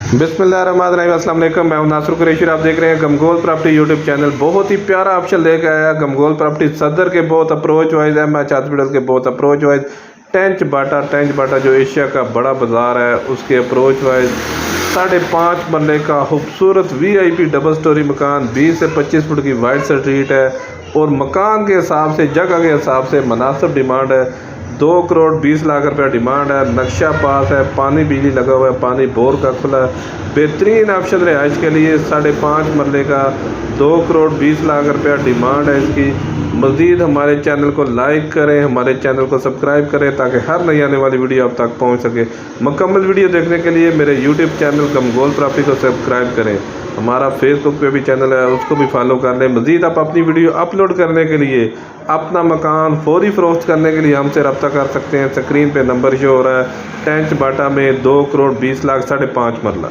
बिस्मिल्लाहिर्रहमानिर्रहीम, अस्सलाम वालेकुम। मैं हूं नासिर कुरैशी, आप देख रहे हैं गमगोल प्रॉपर्टी यूट्यूब चैनल। बहुत ही प्यारा ऑप्शन लेकर आया गमगोल प्रॉपर्टी। सदर के बहुत अप्रोच वाइज है, मैच हॉस्पिटल के बहुत अप्रोच वाइज। टेंच बाटा जो एशिया का बड़ा बाजार है उसके अप्रोच वाइज 5.5 मरले का खूबसूरत VIP डबल स्टोरी मकान, 20 से 25 फुट की वाइड स्ट्रीट है और मकान के हिसाब से, जगह के हिसाब से मुनासिब डिमांड है। 2 करोड़ 20 लाख रुपया डिमांड है। नक्शा पास है, पानी बिजली लगा हुआ है, पानी बोर का खुला है। बेहतरीन ऑप्शन रिहाइश के लिए 5.5 मरले का 2 करोड़ 20 लाख रुपया डिमांड है इसकी। मज़ीद हमारे चैनल को लाइक करें, हमारे चैनल को सब्सक्राइब करें ताकि हर नई आने वाली वीडियो आप तक पहुंच सके। मुकम्मल वीडियो देखने के लिए मेरे यूट्यूब चैनल गमगोल प्रॉपर्टी को सब्सक्राइब करें। हमारा फेसबुक पे भी चैनल है, उसको भी फॉलो कर लें। मज़ीद आप अपनी वीडियो अपलोड करने के लिए, अपना मकान फौरी फ़रोख्त करने के लिए हमसे रब्ता कर सकते हैं। स्क्रीन पे नंबर शो हो रहा है। टेंच बाटा में 2 करोड़ 20 लाख 5.5 मरला।